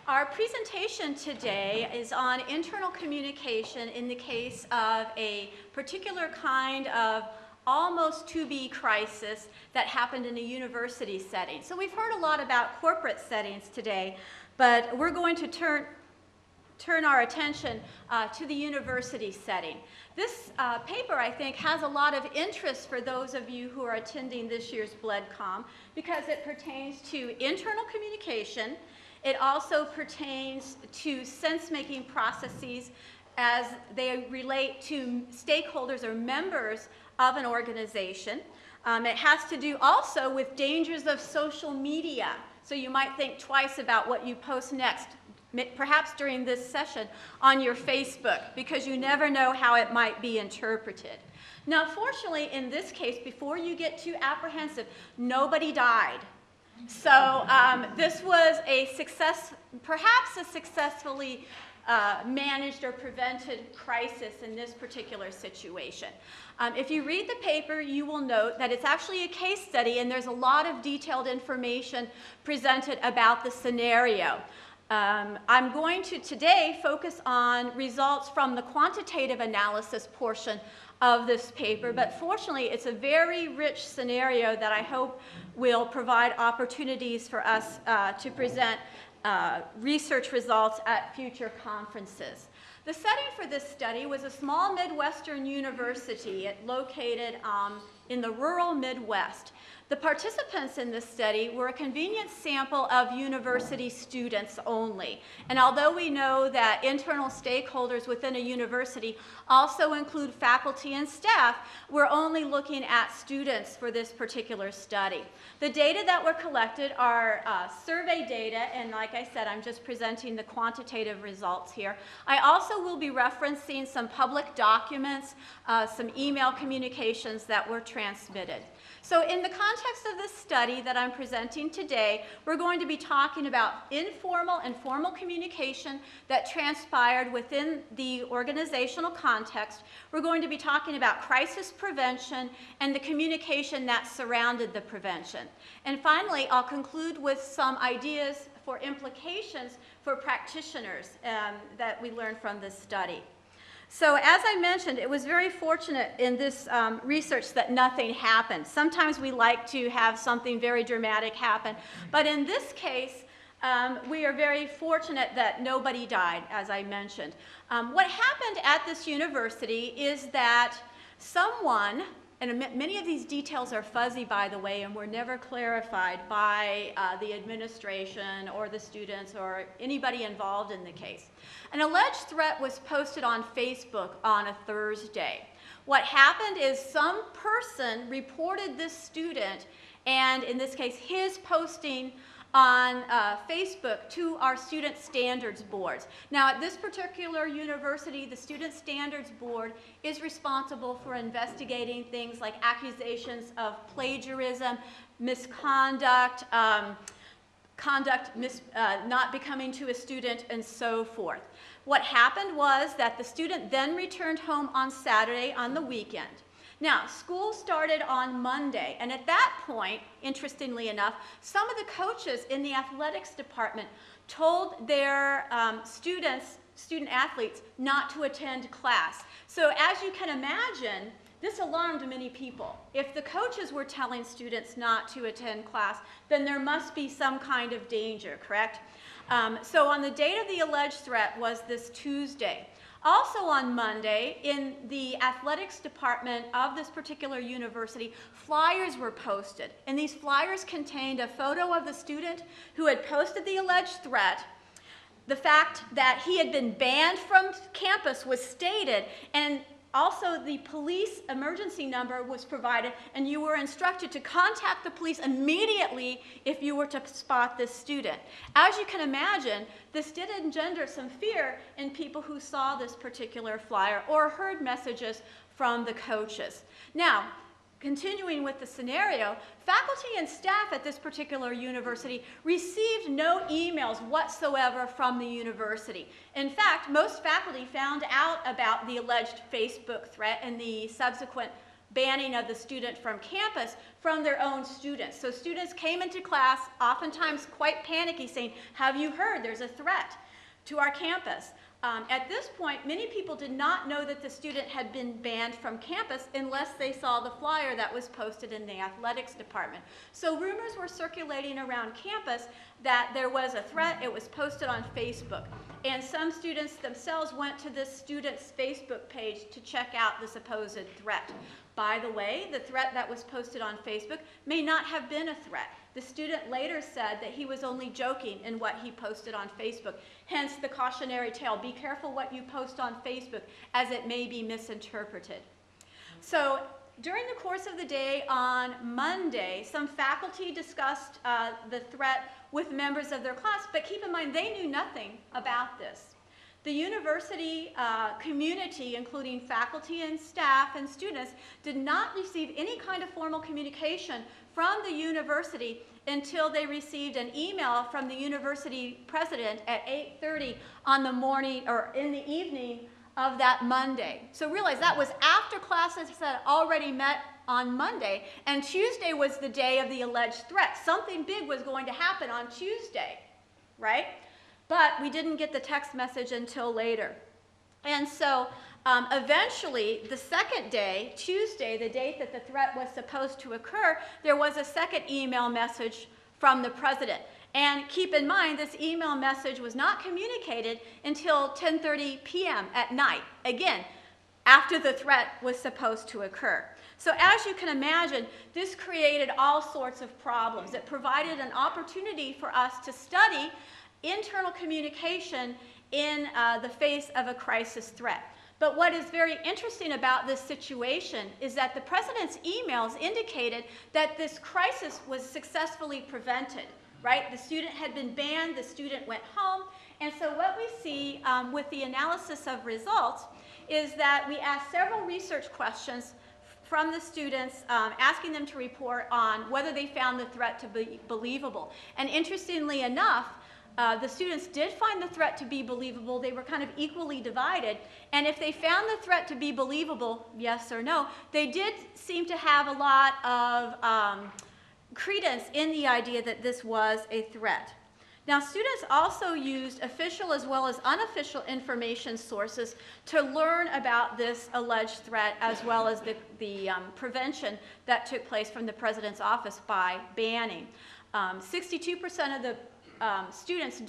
Our presentation today is on internal communication in the case of a particular kind of almost to-be crisis that happened in a university setting. So we've heard a lot about corporate settings today, but we're going to turn our attention to the university setting. This paper, I think, has a lot of interest for those of you who are attending this year's BledCom because it pertains to internal communication. It also pertains to sense-making processes as they relate to stakeholders or members of an organization. It has to do also with dangers of social media. So you might think twice about what you post next, perhaps during this session, on your Facebook, because you never know how it might be interpreted. Now, fortunately, in this case, before you get too apprehensive, nobody died. So this was a success, perhaps a successfully managed or prevented crisis in this particular situation. If you read the paper, you will note that it's actually a case study, and there's a lot of detailed information presented about the scenario. I'm going to today focus on results from the quantitative analysis portion of this paper, but fortunately it's a very rich scenario that I hope will provide opportunities for us to present research results at future conferences. The setting for this study was a small Midwestern university located in the rural Midwest. The participants in this study were a convenient sample of university students only. And although we know that internal stakeholders within a university also include faculty and staff, we're only looking at students for this particular study. The data that were collected are survey data, and like I said, I'm just presenting the quantitative results here. I also will be referencing some public documents, some email communications that were transmitted. So in the context of this study that I'm presenting today, we're going to be talking about informal and formal communication that transpired within the organizational context. We're going to be talking about crisis prevention and the communication that surrounded the prevention. And finally, I'll conclude with some ideas for implications for practitioners that we learned from this study. So as I mentioned, it was very fortunate in this research that nothing happened. Sometimes we like to have something very dramatic happen, but in this case, we are very fortunate that nobody died, as I mentioned. What happened at this university is that someone, and many of these details are fuzzy, by the way, and were never clarified by the administration or the students or anybody involved in the case. An alleged threat was posted on Facebook on a Thursday. What happened is some person reported this student, and in this case, his posting on Facebook to our Student Standards Boards. Now, at this particular university, the Student Standards Board is responsible for investigating things like accusations of plagiarism, misconduct, not becoming to a student, and so forth. What happened was that the student then returned home on Saturday on the weekend. Now, school started on Monday, and at that point, interestingly enough, some of the coaches in the athletics department told their student athletes, not to attend class. So as you can imagine, this alarmed many people. If the coaches were telling students not to attend class, then there must be some kind of danger, correct? So on the date of the alleged threat was this Tuesday. Also on Monday, in the athletics department of this particular university, flyers were posted. And these flyers contained a photo of the student who had posted the alleged threat. The fact that he had been banned from campus was stated, and also the police emergency number was provided, and you were instructed to contact the police immediately if you were to spot this student. As you can imagine, this did engender some fear in people who saw this particular flyer or heard messages from the coaches. Now, continuing with the scenario, faculty and staff at this particular university received no emails whatsoever from the university. In fact, most faculty found out about the alleged Facebook threat and the subsequent banning of the student from campus from their own students. So students came into class, oftentimes quite panicky, saying, have you heard there's a threat to our campus? At this point, many people did not know that the student had been banned from campus unless they saw the flyer that was posted in the athletics department. So rumors were circulating around campus that there was a threat. It was posted on Facebook. And some students themselves went to this student's Facebook page to check out the supposed threat. By the way, the threat that was posted on Facebook may not have been a threat. The student later said that he was only joking in what he posted on Facebook. Hence the cautionary tale, be careful what you post on Facebook as it may be misinterpreted. So during the course of the day on Monday, some faculty discussed the threat with members of their class, but keep in mind they knew nothing about this. The university community, including faculty and staff and students, did not receive any kind of formal communication from the university until they received an email from the university president at 8:30 on the morning or in the evening of that Monday. So realize that was after classes had already met on Monday, and Tuesday was the day of the alleged threat. Something big was going to happen on Tuesday, right? But we didn't get the text message until later. And so eventually, the second day, Tuesday, the date that the threat was supposed to occur, there was a second email message from the president. And keep in mind, this email message was not communicated until 10:30 p.m. at night. Again, after the threat was supposed to occur. So as you can imagine, this created all sorts of problems. It provided an opportunity for us to study internal communication in the face of a crisis threat. But what is very interesting about this situation is that the president's emails indicated that this crisis was successfully prevented, right? The student had been banned, the student went home, and so what we see with the analysis of results is that we asked several research questions from the students, asking them to report on whether they found the threat to be believable. And interestingly enough, the students did find the threat to be believable. They were kind of equally divided. And if they found the threat to be believable, yes or no, they did seem to have a lot of credence in the idea that this was a threat. Now, students also used official as well as unofficial information sources to learn about this alleged threat as well as the prevention that took place from the president's office by banning. 62% of the students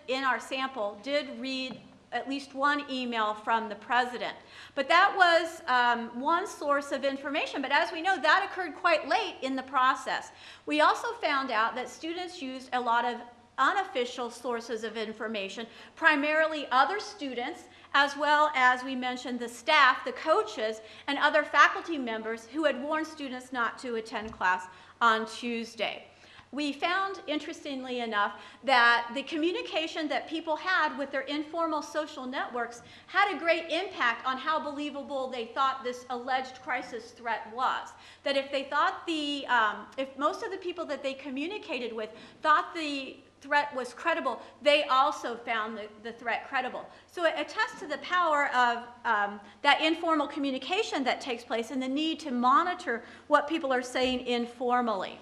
in our sample did read at least one email from the president. But that was one source of information. But as we know, that occurred quite late in the process. We also found out that students used a lot of unofficial sources of information, primarily other students, as well as we mentioned the staff, the coaches, and other faculty members who had warned students not to attend class on Tuesday. We found, interestingly enough, that the communication that people had with their informal social networks had a great impact on how believable they thought this alleged crisis threat was. That if they thought if most of the people that they communicated with thought the threat was credible, they also found the threat credible. So it attests to the power of that informal communication that takes place and the need to monitor what people are saying informally.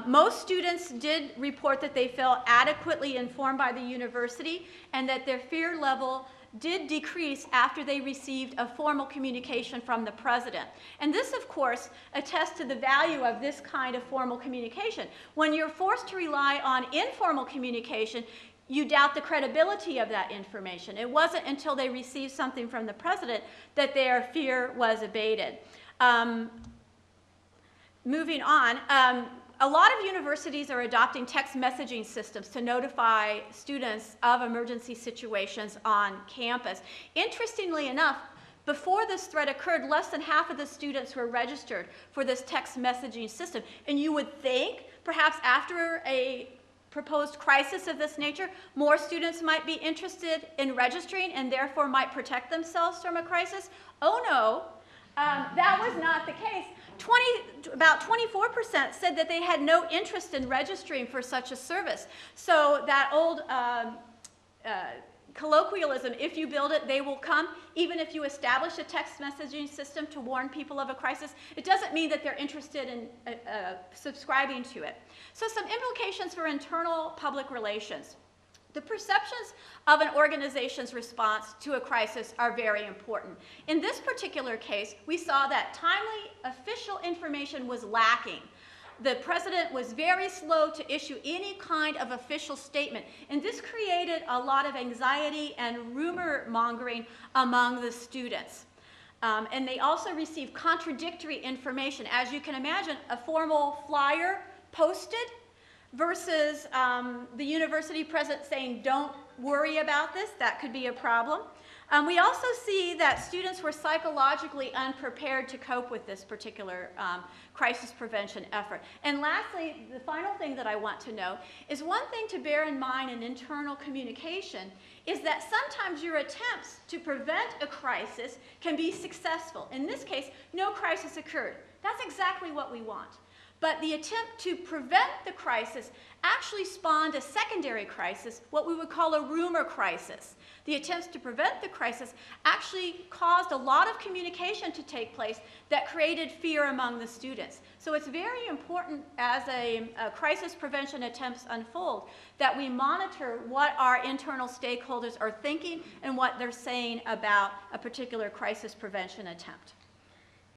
Most students did report that they felt adequately informed by the university and that their fear level did decrease after they received a formal communication from the president. And this, of course, attests to the value of this kind of formal communication. When you're forced to rely on informal communication, you doubt the credibility of that information. It wasn't until they received something from the president that their fear was abated. Moving on, a lot of universities are adopting text messaging systems to notify students of emergency situations on campus. Interestingly enough, before this threat occurred, less than half of the students were registered for this text messaging system. And you would think, perhaps after a proposed crisis of this nature, more students might be interested in registering and therefore might protect themselves from a crisis. Oh no, that was not the case. About 24% said that they had no interest in registering for such a service. So that old colloquialism, if you build it, they will come. Even if you establish a text messaging system to warn people of a crisis, it doesn't mean that they're interested in subscribing to it. So some implications for internal public relations. The perceptions of an organization's response to a crisis are very important. In this particular case, we saw that timely official information was lacking. The president was very slow to issue any kind of official statement, and this created a lot of anxiety and rumor mongering among the students. And they also received contradictory information. As you can imagine, a formal flyer posted versus the university president saying, don't worry about this, that could be a problem. We also see that students were psychologically unprepared to cope with this particular crisis prevention effort. And lastly, the final thing that I want to know is one thing to bear in mind in internal communication is that sometimes your attempts to prevent a crisis can be successful. In this case, no crisis occurred. That's exactly what we want. But the attempt to prevent the crisis actually spawned a secondary crisis, what we would call a rumor crisis. The attempts to prevent the crisis actually caused a lot of communication to take place that created fear among the students. So it's very important as a crisis prevention attempts unfold that we monitor what our internal stakeholders are thinking and what they're saying about a particular crisis prevention attempt.